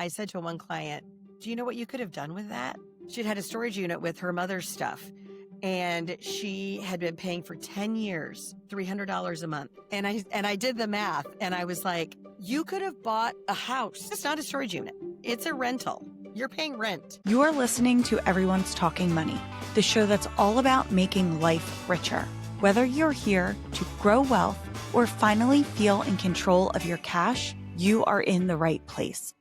I said to one client, do you know what you could have done with that? She'd had a storage unit with her mother's stuff, and she had been paying for 10 years, $300 a month. And I did the math, and I was like, you could have bought a house. It's not a storage unit. It's a rental. You're paying rent. You're listening to Everyone's Talking Money, the show that's all about making life richer. Whether you're here to grow wealth or finally feel in control of your cash, you are in the right place.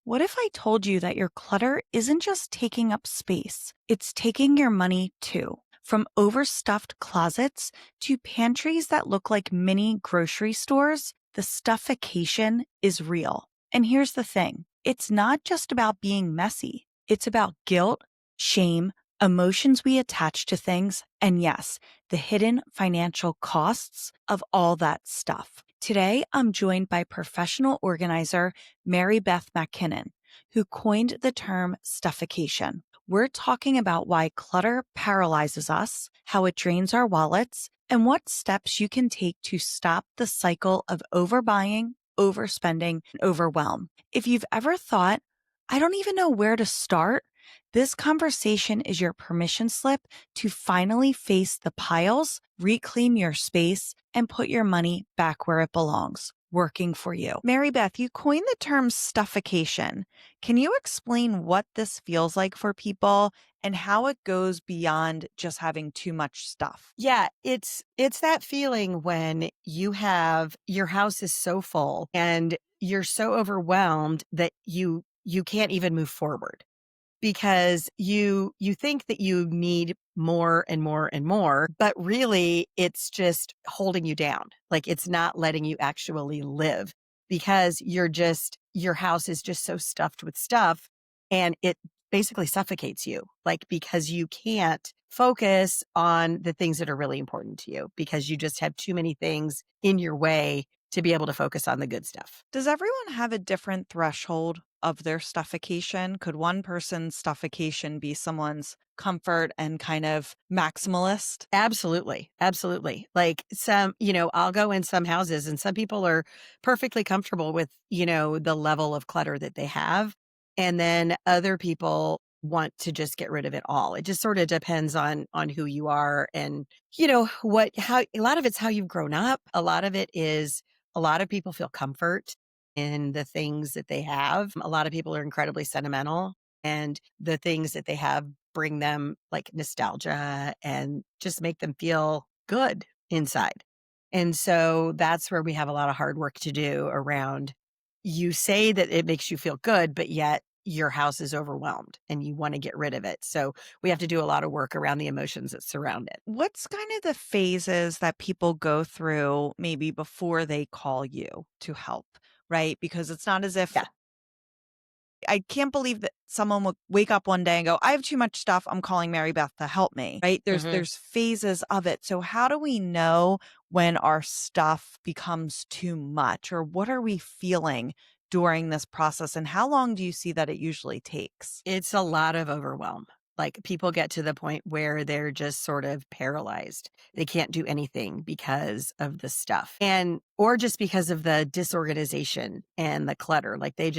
What if I told you that your clutter isn't just taking up space, it's taking your money too? From overstuffed closets to pantries that look like mini grocery stores, the stuffication is real. And here's the thing, it's not just about being messy. It's about guilt, shame, emotions we attach to things, and yes, the hidden financial costs of all that stuff. Today, I'm joined by professional organizer Mary Beth MacKinnon, who coined the term stuffication. We're talking about why clutter paralyzes us, how it drains our wallets, and what steps you can take to stop the cycle of overbuying, overspending, and overwhelm. If you've ever thought, I don't even know where to start, this conversation is your permission slip to finally face the piles, reclaim your space, and put your money back where it belongs, working for you. Mary Beth, you coined the term stuffication. Can you explain what this feels like for people and how it goes beyond just having too much stuff? Yeah, it's that feeling when you have your house is so full and you're so overwhelmed that you can't even move forward because you think that you need more and more and more, but really it's just holding you down. Like it's not letting you actually live because your house is just so stuffed with stuff and it basically suffocates you. Like because you can't focus on the things that are really important to you because you just have too many things in your way to be able to focus on the good stuff. Does everyone have a different threshold of their stuffication? Could one person's stuffication be someone's comfort and kind of maximalist? Absolutely. Absolutely. Like I'll go in some houses and some people are perfectly comfortable with, the level of clutter that they have. And then other people want to just get rid of it all. It just sort of depends on who you are and, how a lot of it's how you've grown up. A lot of it is a lot of people feel comfort in the things that they have. A lot of people are incredibly sentimental and the things that they have bring them like nostalgia and just make them feel good inside. And so that's where we have a lot of hard work to do around. You say that it makes you feel good, but yet your house is overwhelmed and you want to get rid of it. So we have to do a lot of work around the emotions that surround it. What's kind of the phases that people go through maybe before they call you to help, right? Because it's not as if Yeah. I can't believe that someone would wake up one day and go, I have too much stuff. I'm calling Mary Beth to help me, right? There's phases of it. So how do we know when our stuff becomes too much or what are we feeling during this process? And how long do you see that it usually takes? It's a lot of overwhelm. Like people get to the point where they're just sort of paralyzed. They can't do anything because of the stuff or just because of the disorganization and the clutter. Like they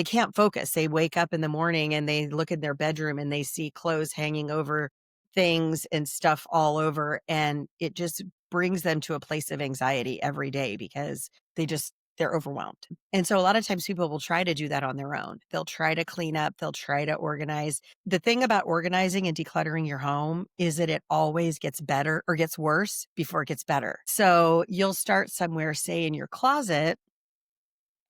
can't focus. They wake up in the morning and they look in their bedroom and they see clothes hanging over things and stuff all over. And it just brings them to a place of anxiety every day because they're overwhelmed. And so a lot of times people will try to do that on their own. They'll try to clean up. They'll try to organize. The thing about organizing and decluttering your home is that it always gets better or gets worse before it gets better. So you'll start somewhere, say in your closet,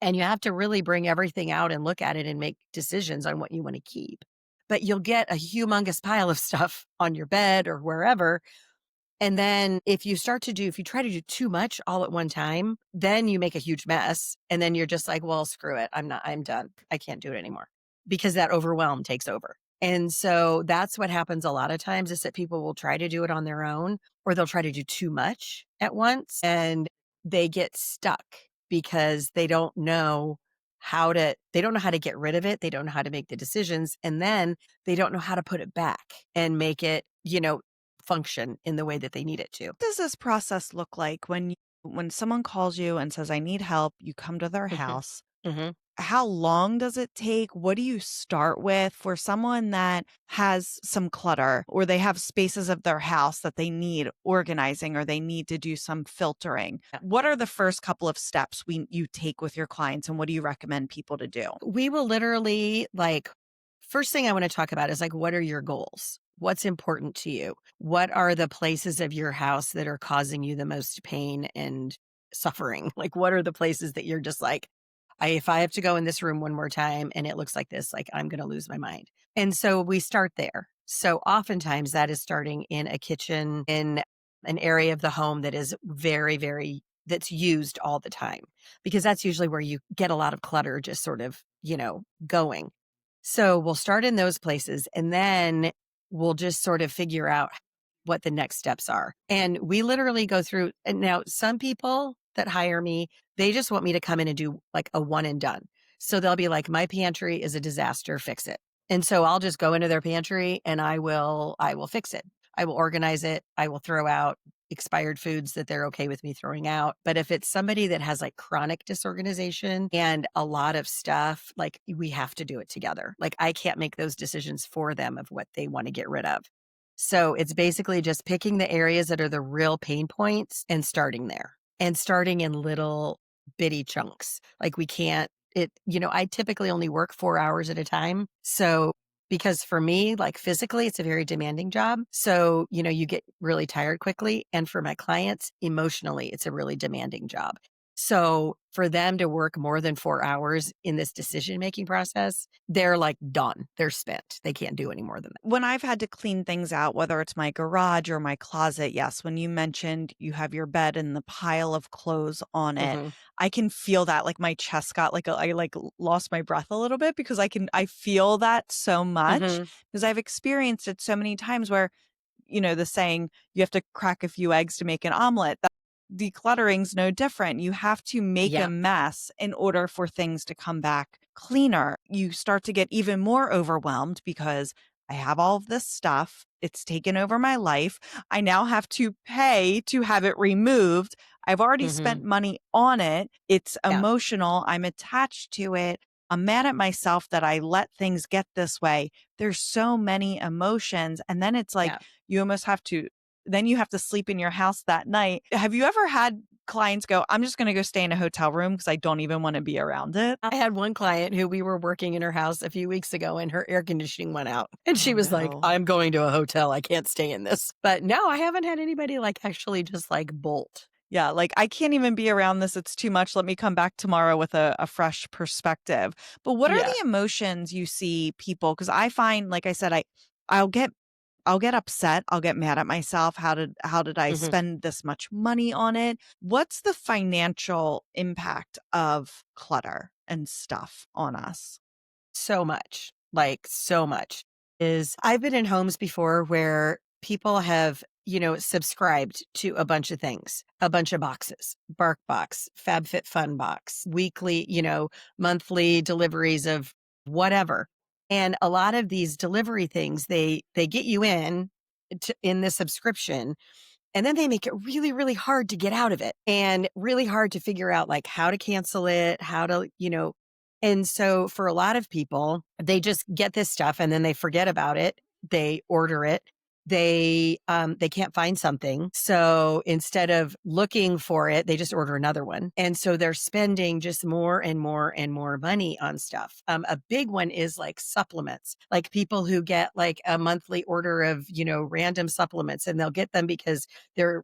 and you have to really bring everything out and look at it and make decisions on what you want to keep. But you'll get a humongous pile of stuff on your bed or wherever. And then if you try to do too much all at one time, then you make a huge mess. And then you're just like, well, screw it. I'm done. I can't do it anymore because that overwhelm takes over. And so that's what happens a lot of times is that people will try to do it on their own or they'll try to do too much at once and they get stuck because they don't know how to get rid of it. They don't know how to make the decisions. And then they don't know how to put it back and make it, function in the way that they need it to. What does this process look like when someone calls you and says, I need help, you come to their house. hmm How long does it take? What do you start with for someone that has some clutter or they have spaces of their house that they need organizing or they need to do some filtering? What are the first couple of steps you take with your clients and what do you recommend people to do? We will literally like, first thing I want to talk about is like, what are your goals? What's important to you? What are the places of your house that are causing you the most pain and suffering? Like, what are the places that you're just like, if I have to go in this room one more time and it looks like this, like I'm going to lose my mind. And so we start there. So oftentimes that is starting in a kitchen, in an area of the home that is very, very, that's used all the time, because that's usually where you get a lot of clutter just sort of, going. So we'll start in those places and then we'll just sort of figure out what the next steps are. And we literally go through. And now some people that hire me, they just want me to come in and do like a one and done. So they'll be like, my pantry is a disaster, fix it. And so I'll just go into their pantry and I will fix it. I will organize it. I will throw out expired foods that they're okay with me throwing out. But if it's somebody that has like chronic disorganization and a lot of stuff, like we have to do it together. Like I can't make those decisions for them of what they want to get rid of. So it's basically just picking the areas that are the real pain points and starting there and starting in little bitty chunks. Like we can't, I typically only work 4 hours at a time. So because for me, like physically, it's a very demanding job. So, you get really tired quickly. And for my clients, emotionally, it's a really demanding job. So for them to work more than 4 hours in this decision-making process, they're like done. They're spent. They can't do any more than that. When I've had to clean things out, whether it's my garage or my closet, yes, when you mentioned you have your bed and the pile of clothes on it, Hmm. I can feel that like my chest got I lost my breath a little bit because I feel that so much Hmm. because I've experienced it so many times where the saying, you have to crack a few eggs to make an omelet. Decluttering's no different. You have to make a Yeah. mess in order for things to come back cleaner. You start to get even more overwhelmed because I have all of this stuff. It's taken over my life. I now have to pay to have it removed. I've already Hmm. spent money on it. It's Yeah. emotional. I'm attached to it. I'm mad at myself that I let things get this way. There's so many emotions. And then it's like Yeah. you almost have to then you have to sleep in your house that night. Have you ever had clients go, I'm just going to go stay in a hotel room because I don't even want to be around it? I had one client who we were working in her house a few weeks ago and her air conditioning went out. And Oh she was like, no. I'm going to a hotel. I can't stay in this. But no, I haven't had anybody like actually just like bolt. Yeah, like I can't even be around this. It's too much. Let me come back tomorrow with a fresh perspective. But what are Yeah. the emotions you see people? Because I find, like I said, I'll get I'll get upset. I'll get mad at myself. How did I Hmm. spend this much money on it? What's the financial impact of clutter and stuff on us? So much, like so much is I've been in homes before where people have, subscribed to a bunch of things, a bunch of boxes, Bark Box, FabFitFun Box, weekly, monthly deliveries of whatever. And a lot of these delivery things, they get you in the subscription and then they make it really, really hard to get out of it and really hard to figure out like how to cancel it, how to, and so for a lot of people, they just get this stuff and then they forget about it. They order it. They can't find something. So instead of looking for it, they just order another one. And so they're spending just more and more and more money on stuff. A big one is like supplements, like people who get like a monthly order of, random supplements and they'll get them because their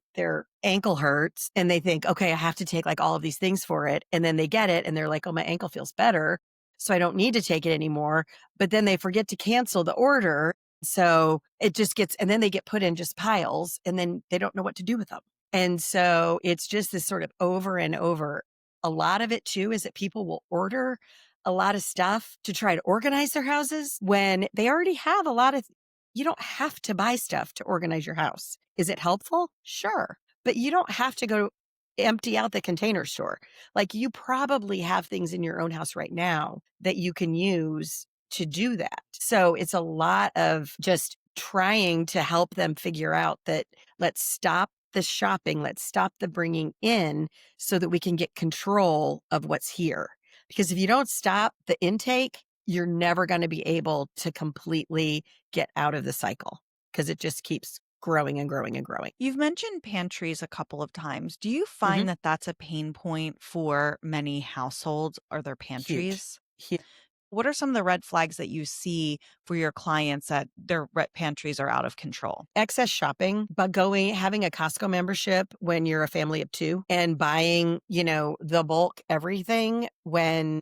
ankle hurts and they think, okay, I have to take like all of these things for it. And then they get it and they're like, oh, my ankle feels better. So I don't need to take it anymore. But then they forget to cancel the order. So it just gets, and then they get put in just piles and then they don't know what to do with them. And so it's just this sort of over and over. A lot of it too is that people will order a lot of stuff to try to organize their houses when they already have a lot of, you don't have to buy stuff to organize your house. Is it helpful? Sure. But you don't have to go empty out the container store. Like you probably have things in your own house right now that you can use to do that. So it's a lot of just trying to help them figure out that let's stop the shopping, let's stop the bringing in so that we can get control of what's here. Because if you don't stop the intake, you're never going to be able to completely get out of the cycle because it just keeps growing and growing and growing. You've mentioned pantries a couple of times. Do you Hmm. find that that's a pain point for many households? Are there Huge. pantries? Huge. What are some of the red flags that you see for your clients that their pantries are out of control? Excess shopping, but having a Costco membership when you're a family of two and buying, the bulk everything when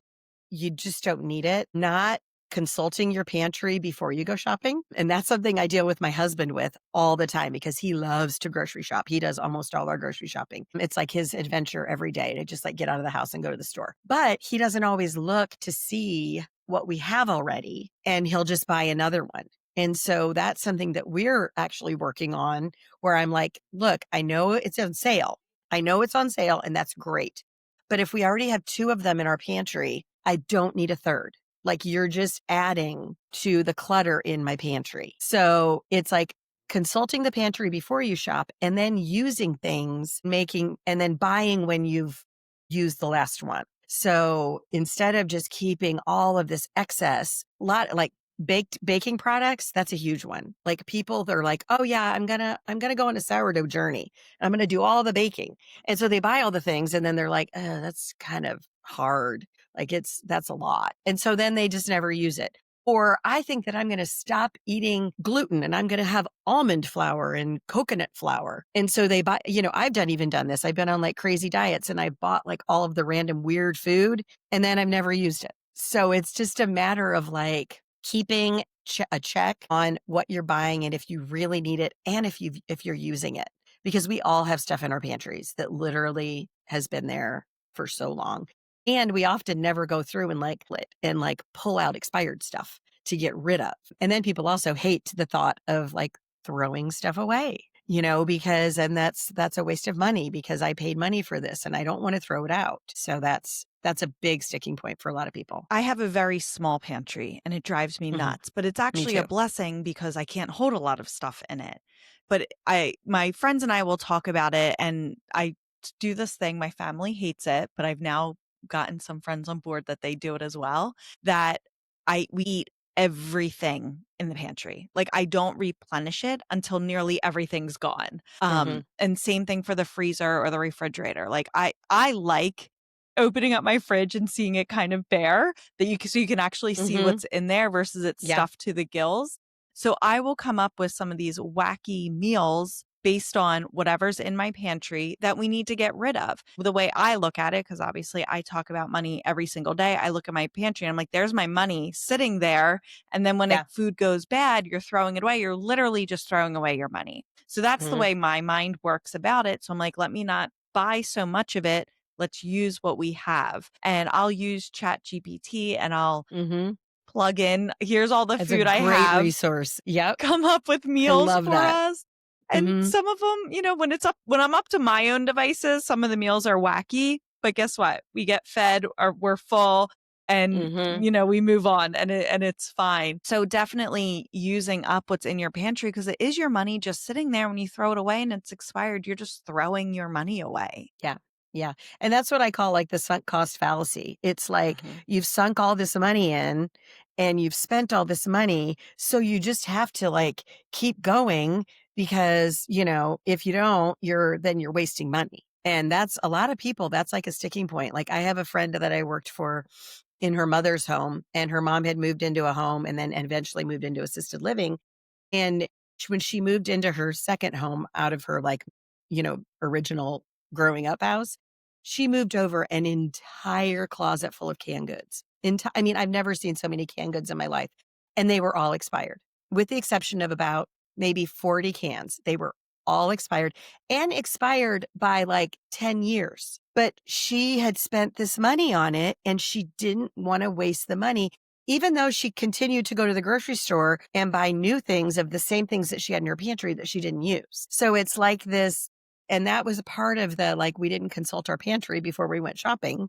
you just don't need it, not consulting your pantry before you go shopping. And that's something I deal with my husband with all the time because he loves to grocery shop. He does almost all our grocery shopping. It's like his adventure every day to just like get out of the house and go to the store. But he doesn't always look to see what we have already and he'll just buy another one. And so that's something that we're actually working on where I'm like, look, I know it's on sale. I know it's on sale and that's great. But if we already have two of them in our pantry, I don't need a third. Like you're just adding to the clutter in my pantry. So it's like consulting the pantry before you shop and then using things, and then buying when you've used the last one. So instead of just keeping all of this excess, like baking products, that's a huge one. Like people, they're like, oh yeah, I'm gonna go on a sourdough journey. I'm gonna do all the baking. And so they buy all the things and then they're like, that's kind of hard. Like that's a lot. And so then they just never use it. Or I think that I'm going to stop eating gluten and I'm going to have almond flour and coconut flour. And so they buy, I've even done this. I've been on like crazy diets and I bought like all of the random weird food and then I've never used it. So it's just a matter of like keeping a check on what you're buying and if you really need it and if you're using it, because we all have stuff in our pantries that literally has been there for so long. And we often never go through and like pull out expired stuff to get rid of. And then people also hate the thought of like throwing stuff away, and that's a waste of money because I paid money for this and I don't want to throw it out. So that's a big sticking point for a lot of people. I have a very small pantry and it drives me Hmm. nuts, but it's Me actually a too. blessing because I can't hold a lot of stuff in it. But my friends and I will talk about it and I do this thing. My family hates it, but I've now gotten some friends on board that they do it as well, that we eat everything in the pantry. Like I don't replenish it until nearly everything's gone. Hmm. And same thing for the freezer or the refrigerator. Like I like opening up my fridge and seeing it kind of bare so you can actually see Hmm. what's in there versus it's Yeah. stuffed to the gills. So I will come up with some of these wacky meals based on whatever's in my pantry that we need to get rid of. The way I look at it, because obviously I talk about money every single day, I look at my pantry and I'm like, there's my money sitting there. And then when Yeah. food goes bad, you're throwing it away. You're literally just throwing away your money. So that's the Hmm. way my mind works about it. So I'm like, let me not buy so much of it. Let's use what we have. And I'll use Chat GPT and I'll Hmm. plug in, here's all the It's a food I great have, resource. Yep. come up with I meals love for that. us. And Hmm. some of them, when I'm up to my own devices, some of the meals are wacky, but guess what? We get fed or we're full and, Hmm. we move on and it's fine. So definitely using up what's in your pantry because it is your money just sitting there. When you throw it away and it's expired, you're just throwing your money away. Yeah. Yeah. And that's what I call like the sunk cost fallacy. It's like Mhm. you've sunk all this money in and you've spent all this money. So you just have to like keep going because, if you don't, you're wasting money. And that's a lot of people. That's like a sticking point. Like I have a friend that I worked for in her mother's home and her mom had moved into a home and then eventually moved into assisted living. And when she moved into her second home out of her original growing up house, she moved over an entire closet full of canned goods. I mean, I've never seen so many canned goods in my life. And they were all expired, with the exception of about maybe 40 cans. They were all expired and expired by like 10 years. But she had spent this money on it and she didn't want to waste the money even though she continued to go to the grocery store and buy new things of the same things that she had in her pantry that she didn't use. So it's like this, and that was a part of the, like, we didn't consult our pantry before we went shopping.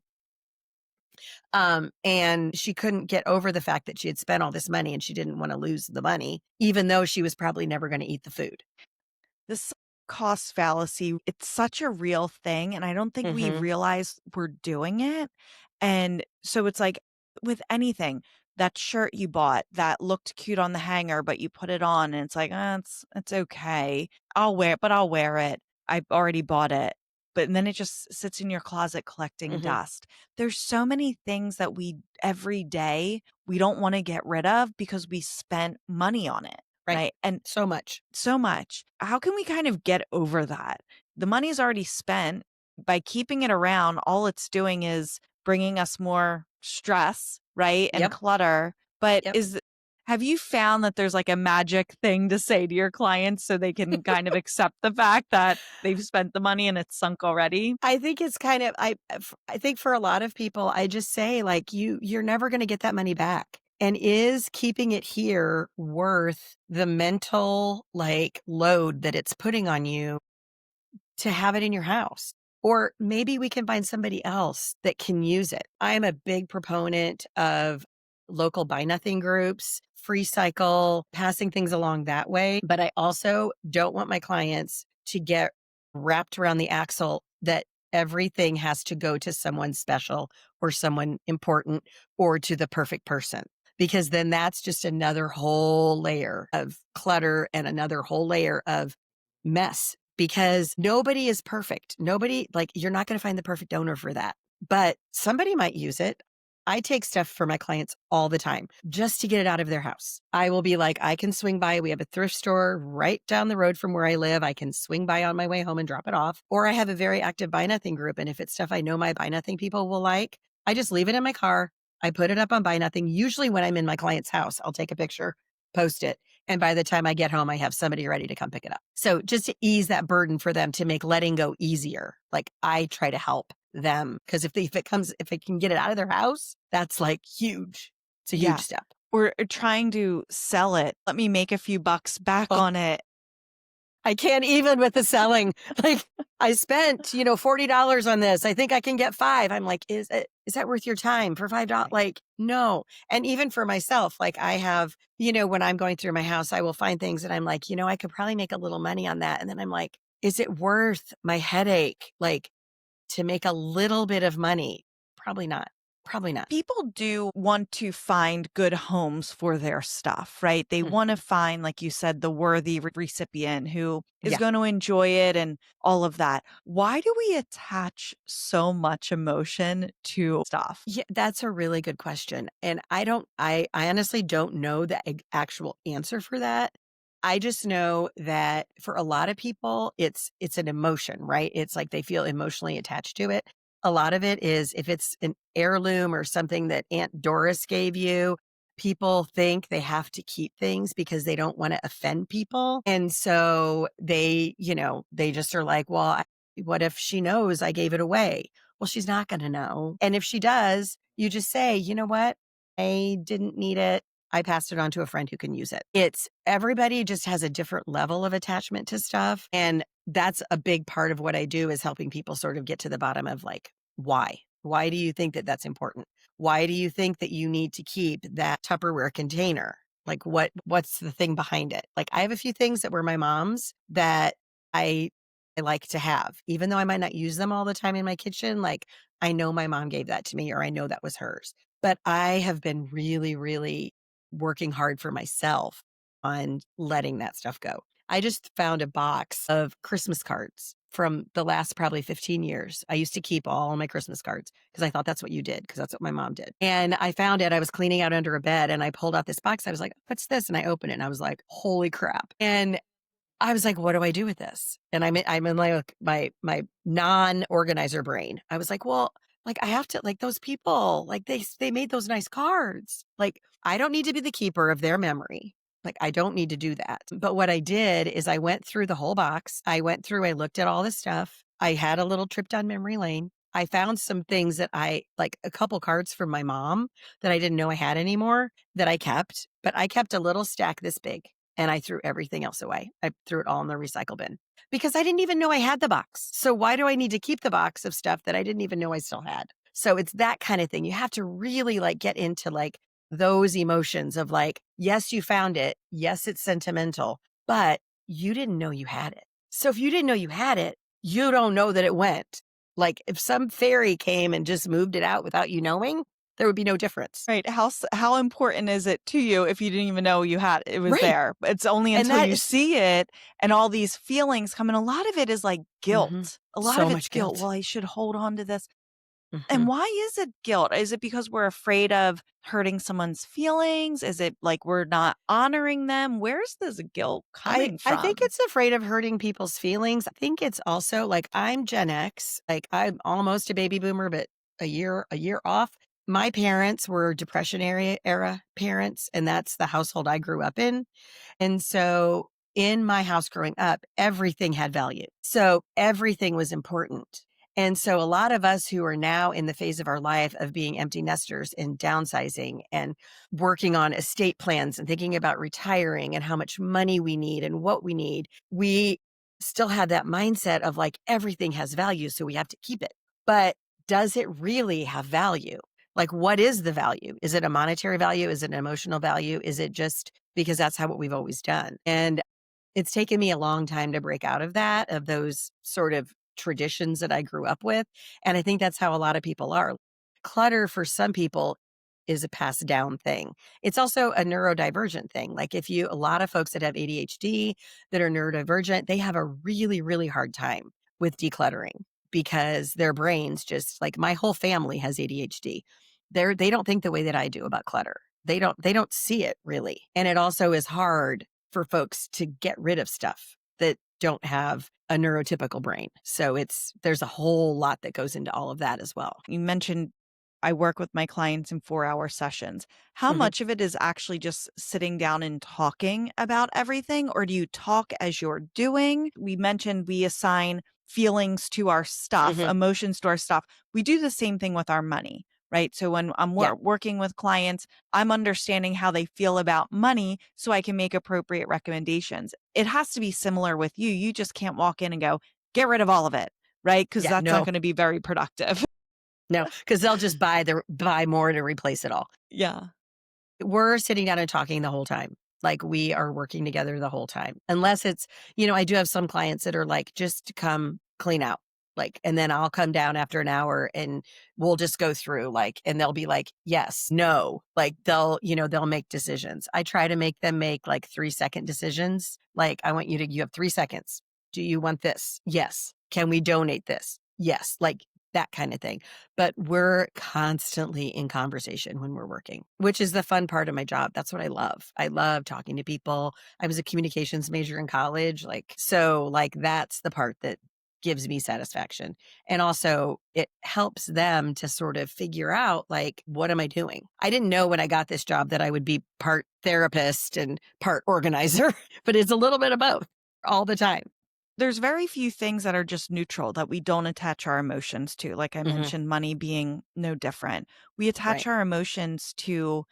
And she couldn't get over the fact that she had spent all this money and she didn't want to lose the money, even though she was probably never going to eat the food. This cost fallacy, it's such a real thing. And I don't think we Hmm. realize we're doing it. And so it's like with anything, that shirt you bought that looked cute on the hanger, but you put it on and it's like, it's okay. I'll wear it. I already bought it. But and then it just sits in your closet collecting Mhm. dust. There's so many things that every day we don't want to get rid of because we spent money on it. Right. Right. And So much. so much. How can we kind of get over that? The money's already spent. By keeping it around, all it's doing is bringing us more stress, right? And Yep. clutter. But Yep. have you found that there's like a magic thing to say to your clients so they can kind of accept the fact that they've spent the money and it's sunk already? I think it's kind of I think for a lot of people, I just say like you're never going to get that money back. And is keeping it here worth the mental like load that it's putting on you to have it in your house? Or maybe we can find somebody else that can use it. I am a big proponent of local buy nothing groups, free cycle, passing things along that way. But I also don't want my clients to get wrapped around the axle that everything has to go to someone special or someone important or to the perfect person. Because then that's just another whole layer of clutter and another whole layer of mess because nobody is perfect. Nobody, like, you're not going to find the perfect owner for that, but somebody might use it. I take stuff for my clients all the time just to get it out of their house. I will be like, I can swing by. We have a thrift store right down the road from where I live. I can swing by on my way home and drop it off. Or I have a very active buy nothing group. And if it's stuff I know my buy nothing people will like, I just leave it in my car. I put it up on buy nothing. Usually when I'm in my client's house, I'll take a picture, post it. And by the time I get home, I have somebody ready to come pick it up. So just to ease that burden for them to make letting go easier, like I try to help them because if I can get it out of their house, that's like huge. It's a huge Yeah. step. Or trying to sell it. Let me make a few bucks back Oh, on it. I can't even with the selling. Like I spent, $40 on this. I think I can get 5. I'm like, is that worth your time for $5? Right. Like, no. And even for myself, like I have, when I'm going through my house, I will find things that I'm like, I could probably make a little money on that. And then I'm like, is it worth my headache? Like to make a little bit of money? Probably not. Probably not. People do want to find good homes for their stuff, right? They Mm. want to find, like you said, the worthy recipient who is Yeah. going to enjoy it and all of that. Why do we attach so much emotion to stuff? Yeah, that's a really good question. And I honestly don't know the actual answer for that. I just know that for a lot of people, it's an emotion, right? It's like they feel emotionally attached to it. A lot of it is if it's an heirloom or something that Aunt Doris gave you, people think they have to keep things because they don't want to offend people. And so they just are like, well, what if she knows I gave it away? Well, she's not going to know. And if she does, you just say, you know what? I didn't need it. I passed it on to a friend who can use it. It's everybody just has a different level of attachment to stuff. And that's a big part of what I do is helping people sort of get to the bottom of like, why? Why do you think that that's important? Why do you think that you need to keep that Tupperware container? Like what's the thing behind it? Like I have a few things that were my mom's that I like to have, even though I might not use them all the time in my kitchen. Like I know my mom gave that to me or I know that was hers, but I have been really, really working hard for myself on letting that stuff go. I just found a box of Christmas cards from the last probably 15 years. I used to keep all my Christmas cards because I thought that's what you did because that's what my mom did. And I found it. I was cleaning out under a bed and I pulled out this box. I was like, what's this? And I opened it and I was like, holy crap. And I was like, what do I do with this? And I'm in like my non-organizer brain. I was like, well, like I have to like those people, like they made those nice cards. Like I don't need to be the keeper of their memory. Like I don't need to do that. But what I did is I went through the whole box. I looked at all the stuff. I had a little trip down memory lane. I found some things that I like a couple cards from my mom that I didn't know I had anymore that I kept, but I kept a little stack this big and I threw everything else away. I threw it all in the recycle bin because I didn't even know I had the box. So why do I need to keep the box of stuff that I didn't even know I still had? So it's that kind of thing. You have to really like get into like those emotions of like, yes, you found it. Yes, it's sentimental, but you didn't know you had it. So if you didn't know you had it, you don't know that it went. Like, if some fairy came and just moved it out without you knowing, there would be no difference. Right. How important is it to you if you didn't even know it was Right. there? It's only And until that you is see it and all these feelings come in. A lot of it is like Mhm. guilt. A lot of So it's much guilt. guilt. Well, I should hold on to this. And Mhm. why is it guilt? Is it because we're afraid of hurting someone's feelings? Is it like we're not honoring them? Where's this guilt coming I think from? it's afraid of hurting people's feelings. I think it's also like I'm Gen X, like I'm almost a baby boomer, but a year off. My parents were Depression era parents, and that's the household I grew up in. And so in my house growing up, everything had value. So everything was important. And so a lot of us who are now in the phase of our life of being empty nesters and downsizing and working on estate plans and thinking about retiring and how much money we need and what we need, we still had that mindset of like everything has value, so we have to keep it. But does it really have value? Like, what is the value? Is it a monetary value? Is it an emotional value? Is it just because that's how what we've always done? And it's taken me a long time to break out of that, of those sort of traditions that I grew up with. And I think that's how a lot of people are. Clutter for some people is a passed down thing. It's also a neurodivergent thing. Like a lot of folks that have ADHD that are neurodivergent, they have a really, really hard time with decluttering because their brains just like my whole family has ADHD. They don't think the way that I do about clutter. They don't see it really. And it also is hard for folks to get rid of stuff that don't have a neurotypical brain. So there's a whole lot that goes into all of that as well. You mentioned I work with my clients in 4-hour sessions. How Mhm, much of it is actually just sitting down and talking about everything, or do you talk as you're doing? We mentioned we assign feelings to our stuff, mhm. emotions to our stuff. We do the same thing with our money, right? So when I'm Yeah, working with clients, I'm understanding how they feel about money so I can make appropriate recommendations. It has to be similar with you. You just can't walk in and go, get rid of all of it, right? Because yeah, that's not no, going to be very productive. no, because they'll just buy more to replace it all. Yeah. We're sitting down and talking the whole time. Like we are working together the whole time. Unless I do have some clients that are like, just come clean out. Like, and then I'll come down after an hour and we'll just go through like, and they'll be like, yes, no, like they'll make decisions. I try to make them make like 3-second decisions. Like, you have 3 seconds. Do you want this? Yes. Can we donate this? Yes. Like that kind of thing. But we're constantly in conversation when we're working, which is the fun part of my job. That's what I love. I love talking to people. I was a communications major in college. Like that's the part that gives me satisfaction. And also it helps them to sort of figure out like, what am I doing? I didn't know when I got this job that I would be part therapist and part organizer, but it's a little bit of both all the time. There's very few things that are just neutral that we don't attach our emotions to. Like I Hmm. mentioned, money being no different. We attach Right. our emotions to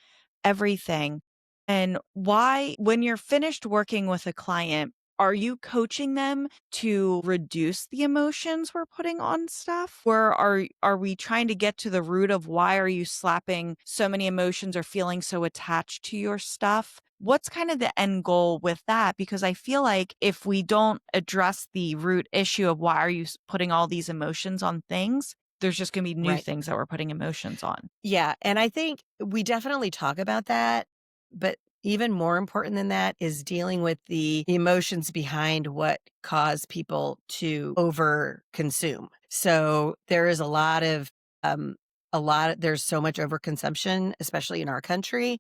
everything. And why, when you're finished working with a client, are you coaching them to reduce the emotions we're putting on stuff? Or are we trying to get to the root of why are you slapping so many emotions or feeling so attached to your stuff? What's kind of the end goal with that? Because I feel like if we don't address the root issue of why are you putting all these emotions on things, there's just going to be new Right. things that we're putting emotions on. Yeah, and I think we definitely talk about that, but even more important than that is dealing with the emotions behind what cause people to over consume. So there is um there's so much overconsumption, especially in our country.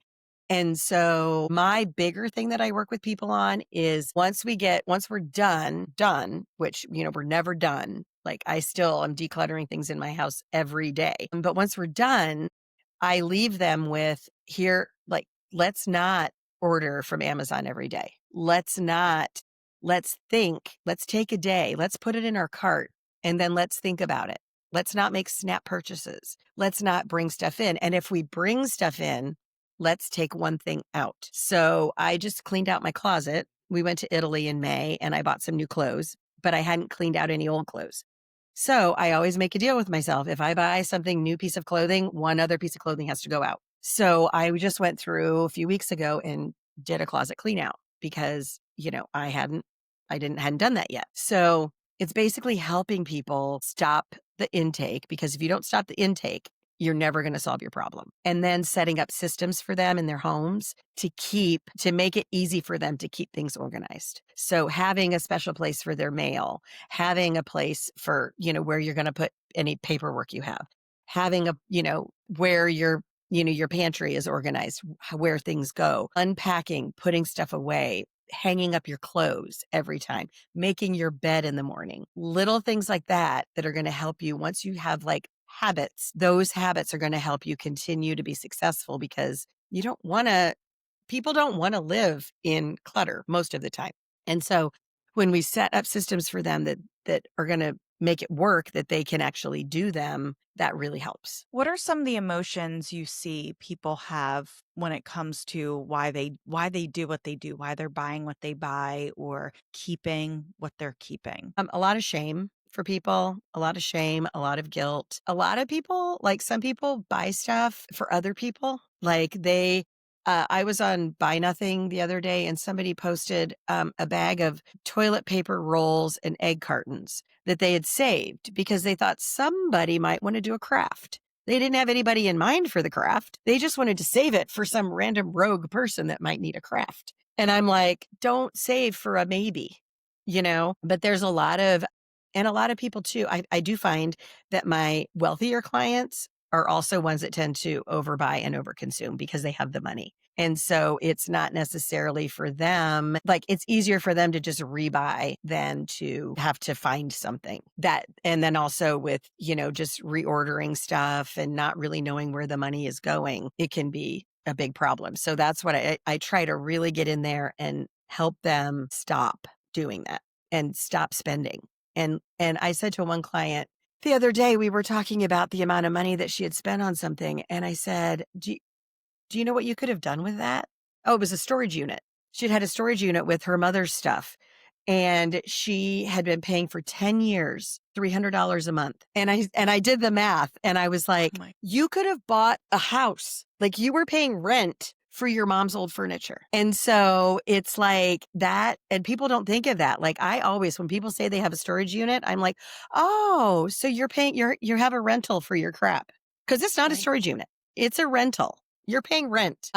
And so my bigger thing that I work with people on is once we're done, which we're never done. Like I'm decluttering things in my house every day. But once we're done, I leave them with here, like, let's not order from Amazon every day. Let's take a day, let's put it in our cart, and then let's think about it. Let's not make snap purchases. Let's not bring stuff in. And if we bring stuff in, let's take one thing out. So I just cleaned out my closet. We went to Italy in May and I bought some new clothes, but I hadn't cleaned out any old clothes. So I always make a deal with myself. If I buy something new piece of clothing, one other piece of clothing has to go out. So I just went through a few weeks ago and did a closet clean out because, I hadn't done that yet. So it's basically helping people stop the intake, because if you don't stop the intake, you're never going to solve your problem. And then setting up systems for them in their homes to make it easy for them to keep things organized. So having a special place for their mail, having a place for, where you're going to put any paperwork you have, having where your pantry is organized, where things go, unpacking, putting stuff away, hanging up your clothes every time, making your bed in the morning, little things like that are going to help you once you have like habits. Those habits are going to help you continue to be successful because people don't want to live in clutter most of the time. And so when we set up systems for them that are going to make it work, that they can actually do them, that really helps. What are some of the emotions you see people have when it comes to why they do what they do, why they're buying what they buy or keeping what they're keeping? A lot of shame for people, a lot of shame, a lot of guilt. A lot of people, like some people buy stuff for other people. I was on Buy Nothing the other day and somebody posted a bag of toilet paper rolls and egg cartons that they had saved because they thought somebody might want to do a craft. They didn't have anybody in mind for the craft. They just wanted to save it for some random rogue person that might need a craft. And I'm like, don't save for a maybe. But there's a lot of people too. I do find that my wealthier clients are also ones that tend to overbuy and overconsume because they have the money. And so it's not necessarily for them, like it's easier for them to just rebuy than to have to find something and then also with, just reordering stuff and not really knowing where the money is going, it can be a big problem. So that's what I try to really get in there and help them stop doing that and stop spending. And I said to one client the other day, we were talking about the amount of money that she had spent on something. And I said, do you know what you could have done with that? Oh, it was a storage unit. She'd had a storage unit with her mother's stuff. And she had been paying for 10 years, $300 a month. And I did the math and I was like, Oh my- you could have bought a house. Like you were paying rent for your mom's old furniture. And so it's like that. And people don't think of that. Like I always, when people say they have a storage unit, I'm like, oh, so you're paying, you have a rental for your crap. Cause it's not a Right. storage unit. It's a rental. You're paying rent.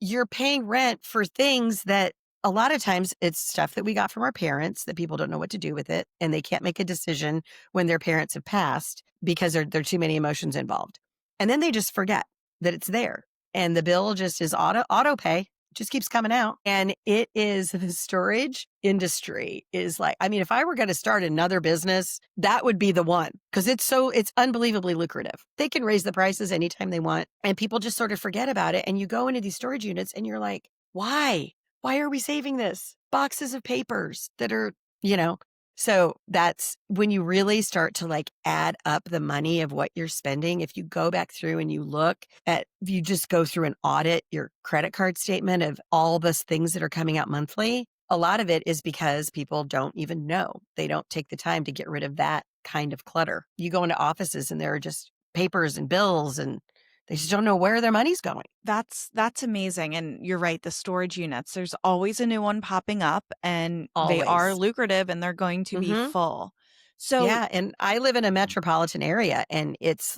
You're paying rent for things that a lot of times it's stuff that we got from our parents that people don't know what to do with it. And they can't make a decision when their parents have passed because there are too many emotions involved. And then they just forget that it's there. And the bill just is auto pay, just keeps coming out. And it is the storage industry is like, I mean, if I were going to start another business, that would be the one because it's unbelievably lucrative. They can raise the prices anytime they want and people just sort of forget about it. And you go into these storage units and you're like, why? Why are we saving this? Boxes of papers that are, so that's when you really start to like add up the money of what you're spending. If you go back through and you just go through and audit your credit card statement of all the things that are coming out monthly, a lot of it is because people don't even know. They don't take the time to get rid of that kind of clutter. You go into offices and there are just papers and bills and they just don't know where their money's going. That's amazing. And you're right, the storage units, there's always a new one popping up and they are Always. lucrative and they're going to be Mhm. full. So Yeah, and I live in a metropolitan area and it's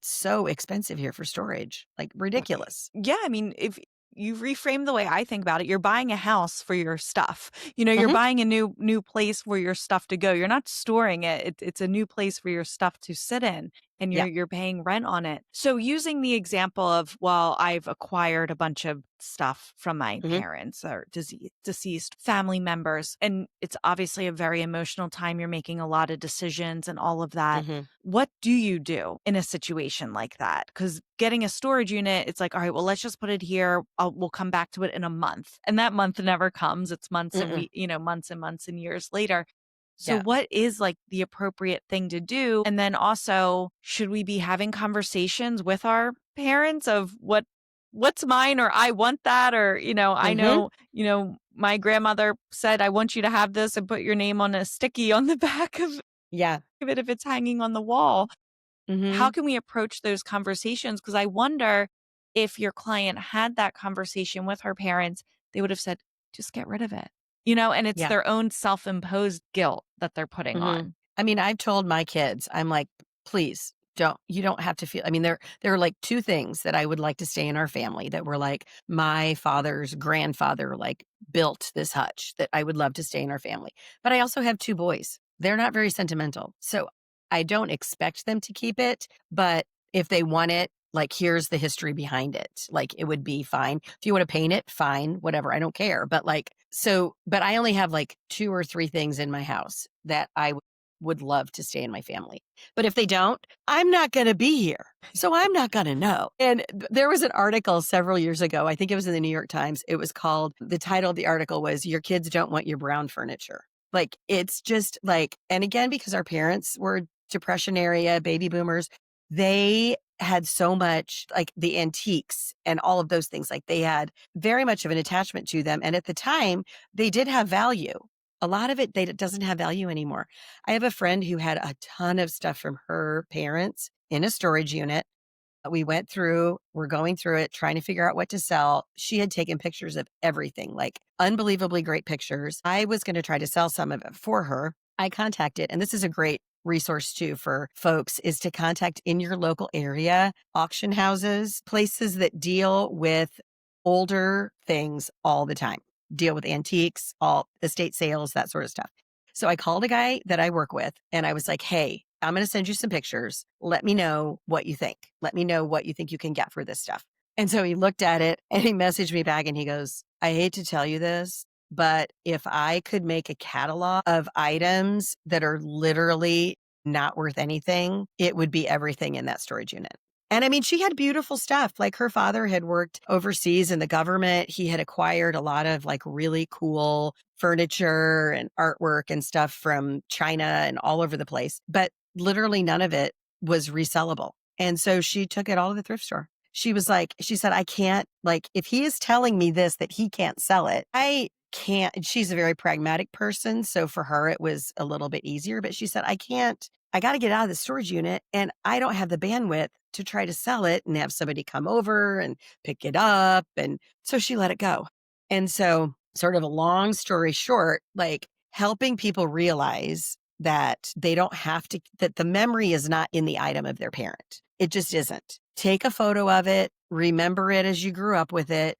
so expensive here for storage, like ridiculous. yeah, I mean, if you reframe the way I think about it, you're buying a house for your stuff. You're Mhm. buying a new place for your stuff to go. You're not storing it. It's a new place for your stuff to sit in and Yeah. you're paying rent on it. So using the example of, well, I've acquired a bunch of stuff from my Mhm. parents or deceased family members, and it's obviously a very emotional time. You're making a lot of decisions and all of that. Mhm. What do you do in a situation like that? Because getting a storage unit, it's like, all right, well, let's just put it here. We'll come back to it in a month. And that month never comes. It's months and Mm-mm. months and months and years later. So Yeah. what is like the appropriate thing to do? And then also, should we be having conversations with our parents of what's mine or I want that or, I Mhm. know, my grandmother said, I want you to have this and put your name on a sticky on the back of Yeah. it if it's hanging on the wall. How Mhm. can we approach those conversations? Because I wonder if your client had that conversation with her parents, they would have said, just get rid of it, and it's Yeah. their own self-imposed guilt that they're putting Mhm. on. I mean, I've told my kids, I'm like, Please you don't have to feel, I mean, there are like 2 things that I would like to stay in our family that were like my father's grandfather, like, built this hutch that I would love to stay in our family. But I also have 2 boys. They're not very sentimental. So I don't expect them to keep it, but if they want it, like, here's the history behind it. Like, it would be fine. If you wanna paint it, fine, whatever, I don't care. But, like, but I only have, like, 2 or 3 things in my house that I would love to stay in my family. But if they don't, I'm not gonna be here, so I'm not gonna know. And there was an article several years ago, I think it was in the New York Times, it was called, the title of the article was, "Your kids don't want your brown furniture." Like, it's just like, and again, because our parents were Depression area, baby boomers, they had so much, like, the antiques and all of those things, like, they had very much of an attachment to them, and at the time, they did have value. A lot of it, doesn't have value anymore. I have a friend who had a ton of stuff from her parents in a storage unit. We're going through it, trying to figure out what to sell. She had taken pictures of everything, like unbelievably great pictures. I was going to try to sell some of it for her. I contacted, and this is a great resource too for folks, is to contact in your local area auction houses, places that deal with older things all the time, deal with antiques, all estate sales, that sort of stuff. So I called a guy that I work with and I was like, "Hey, I'm going to send you some pictures. Let me know what you think. Let me know what you think you can get for this stuff." And so he looked at it and he messaged me back and he goes, "I hate to tell you this, but if I could make a catalog of items that are literally not worth anything, it would be everything in that storage unit." And I mean, she had beautiful stuff. Like, her father had worked overseas in the government. He had acquired a lot of like really cool furniture and artwork and stuff from China and all over the place. But literally none of it was resellable. And so she took it all to the thrift store. She said, "I can't, like, if he is telling me this, that he can't sell it, I can't." And she's a very pragmatic person. So for her, it was a little bit easier. But she said, I got to get out of the storage unit and I don't have the bandwidth to try to sell it and have somebody come over and pick it up. And so she let it go. And so, sort of a long story short, like, helping people realize that they don't have to, that the memory is not in the item of their parent. It just isn't. Take a photo of it, remember it as you grew up with it.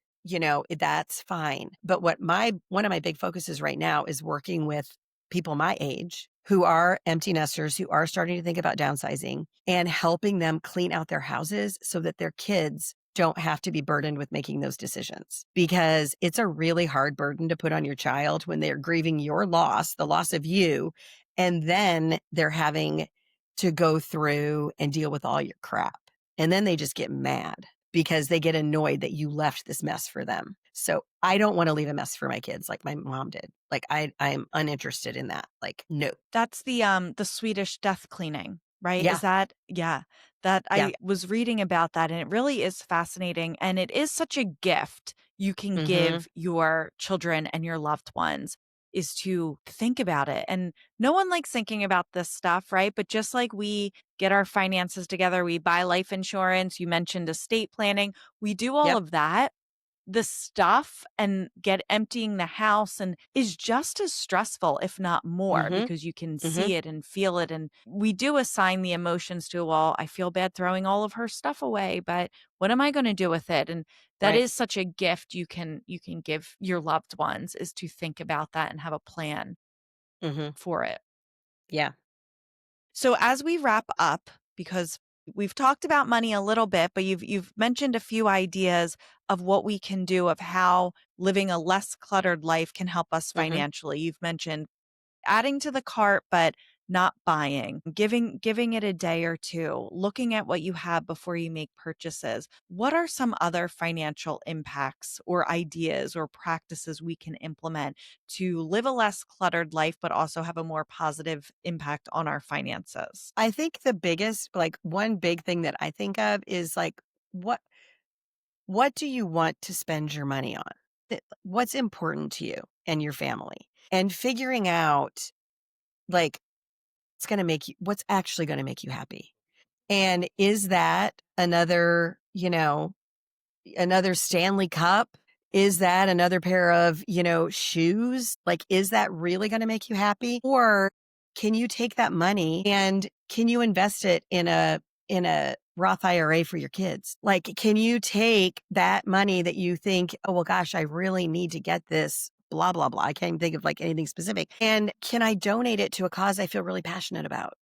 That's fine. But one of my big focuses right now is working with people my age who are empty nesters, who are starting to think about downsizing, and helping them clean out their houses so that their kids don't have to be burdened with making those decisions, because it's a really hard burden to put on your child when they're grieving your loss, the loss of you, and then they're having to go through and deal with all your crap. And then they just get mad because they get annoyed that you left this mess for them. So I don't want to leave a mess for my kids like my mom did. Like, I'm uninterested in that. Like, no. That's the Swedish death cleaning, right? Yeah. Is that, yeah, that Yeah. I was reading about that and it really is fascinating. And it is such a gift you can Mm-hmm. give your children and your loved ones, is to think about it. And no one likes thinking about this stuff, right? But just like we get our finances together, we buy life insurance, you mentioned estate planning, we do all Yep. of that. The stuff and get emptying the house and is just as stressful, if not more, Mm-hmm. because you can Mm-hmm. see it and feel it. And we do assign the emotions to, well, I feel bad throwing all of her stuff away, but what am I going to do with it? And that Right. is such a gift you can give your loved ones, is to think about that and have a plan Mm-hmm. for it. Yeah. So as we wrap up, because we've talked about money a little bit, but you've mentioned a few ideas of what we can do, of how living a less cluttered life can help us Mm-hmm. financially. You've mentioned adding to the cart, but not buying, giving it a day or two, looking at what you have before you make purchases. What are some other financial impacts or ideas or practices we can implement to live a less cluttered life, but also have a more positive impact on our finances? I think the biggest, like, one big thing that I think of is like, what what do you want to spend your money on? What's important to you and your family? And figuring out, like, what's actually going to make you happy. And is that another Stanley Cup? Is that another pair of, shoes? Like, is that really going to make you happy? Or can you take that money and can you invest it in a Roth IRA for your kids? Like, can you take that money that you think, oh, well, gosh, I really need to get this, blah, blah, blah. I can't even think of like anything specific. And can I donate it to a cause I feel really passionate about?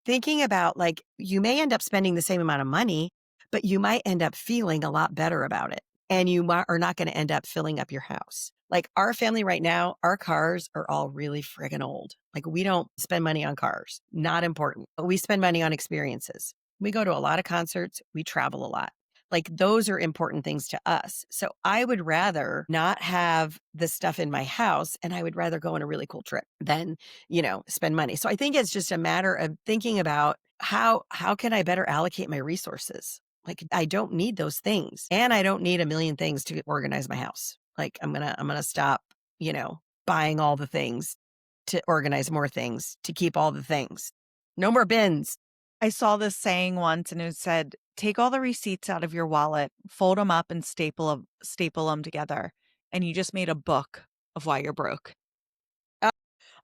Thinking about like, you may end up spending the same amount of money, but you might end up feeling a lot better about it. And you are not going to end up filling up your house. Like our family right now, our cars are all really friggin' old. Like we don't spend money on cars, not important, but we spend money on experiences. We go to a lot of concerts. We travel a lot. Like those are important things to us. So I would rather not have the stuff in my house and I would rather go on a really cool trip than, spend money. So I think it's just a matter of thinking about how can I better allocate my resources? Like I don't need those things and I don't need a million things to organize my house. Like I'm going to stop, buying all the things to organize more things, to keep all the things. No more bins. I saw this saying once and it said, take all the receipts out of your wallet, fold them up and staple them together. And you just made a book of why you're broke.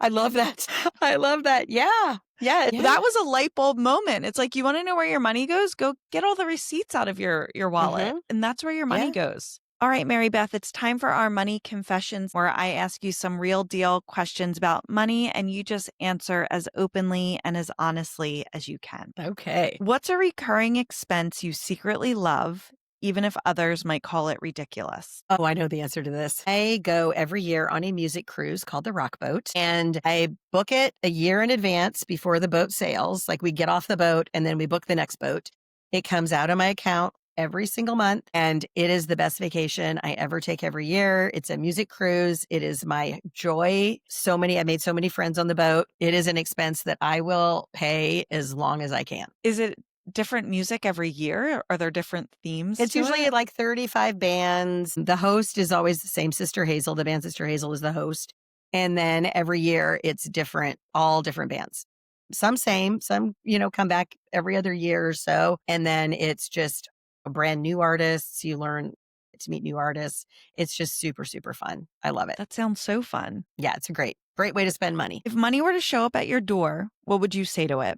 I love that. I love that. Yeah. Yeah. That was a light bulb moment. It's like, you want to know where your money goes? Go get all the receipts out of your wallet. And that's where your money goes. All right, Mary Beth, it's time for our money confessions, where I ask you some real deal questions about money and you just answer as openly and as honestly as you can. Okay. What's a recurring expense you secretly love, even if others might call it ridiculous? Oh, I know the answer to this. I go every year on a music cruise called the Rock Boat, and I book it a year in advance before the boat sails. Like we get off the boat and then we book the next boat. It comes out of my account every single month, and it is the best vacation I ever take every year. It's a music cruise. It is my joy. I made so many friends on the boat. It is an expense that I will pay as long as I can. Is it different music every year? Are there different themes? It's usually like 35 bands. The host is always the same, Sister Hazel. The band Sister Hazel is the host. And then every year it's different, all different bands. Some same, some, come back every other year or so. And then it's just brand new artists. You learn to meet new artists. It's just super, super fun. I love it. That sounds so fun. Yeah, it's a great way to spend money. If money were to show up at your door, what would you say to it?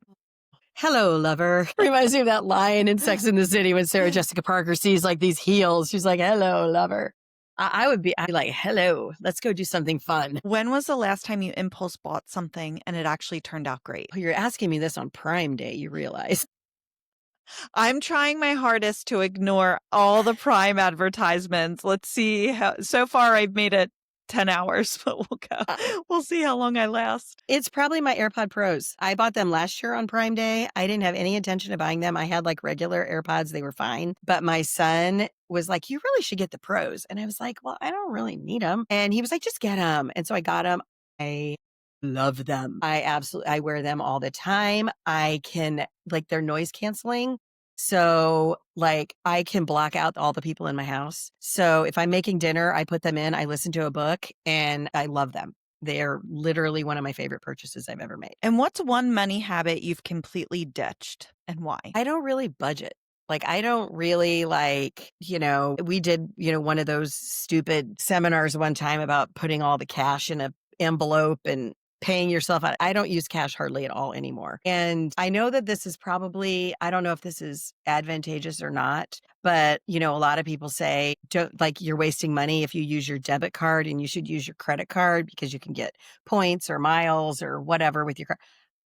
Hello, lover. Reminds me of that line in Sex and the City when Sarah Jessica Parker sees like these heels. She's like, hello, lover. I'd be like, hello, let's go do something fun. When was the last time you impulse bought something and it actually turned out great? Oh, you're asking me this on Prime Day, you realize. I'm trying my hardest to ignore all the Prime advertisements. Let's see how, so far I've made it 10 hours, but we'll see how long I last. It's probably my AirPod Pros. I bought them last year on Prime Day. I didn't have any intention of buying them. I had like regular AirPods. They were fine. But my son was like, you really should get the Pros. And I was like, well, I don't really need them. And he was like, just get them. And so I got them. I love them. I wear them all the time. I can, like, they're noise canceling. So like I can block out all the people in my house. So if I'm making dinner, I put them in, I listen to a book, and I love them. They're literally one of my favorite purchases I've ever made. And what's one money habit you've completely ditched and why? I don't really budget. Like, I don't really we did, one of those stupid seminars one time about putting all the cash in an envelope and paying yourself out. I don't use cash hardly at all anymore. And I know that this is probably, I don't know if this is advantageous or not, but a lot of people say, don't, like, you're wasting money if you use your debit card, and you should use your credit card because you can get points or miles or whatever with your card.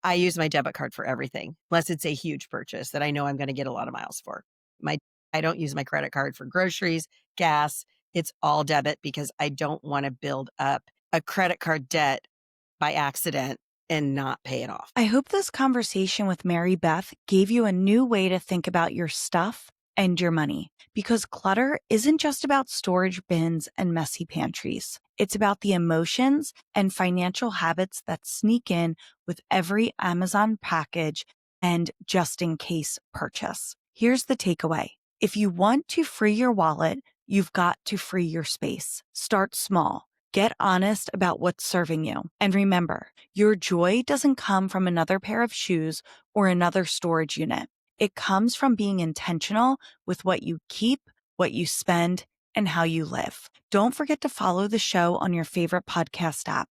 I use my debit card for everything, unless it's a huge purchase that I know I'm going to get a lot of miles for. I don't use my credit card for groceries, gas. It's all debit because I don't want to build up a credit card debt by accident and not pay it off. I hope this conversation with Mary Beth gave you a new way to think about your stuff and your money, because clutter isn't just about storage bins and messy pantries. It's about the emotions and financial habits that sneak in with every Amazon package and just in case purchase. Here's the takeaway. If you want to free your wallet, you've got to free your space. Start small. Get honest about what's serving you. And remember, your joy doesn't come from another pair of shoes or another storage unit. It comes from being intentional with what you keep, what you spend, and how you live. Don't forget to follow the show on your favorite podcast app.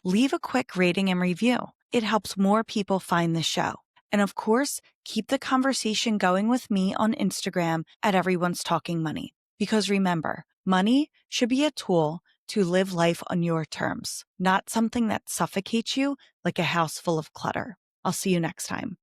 Leave a quick rating and review. It helps more people find the show. And of course, keep the conversation going with me on Instagram at Everyone's Talking Money. Because remember, money should be a tool to live life on your terms, not something that suffocates you like a house full of clutter. I'll see you next time.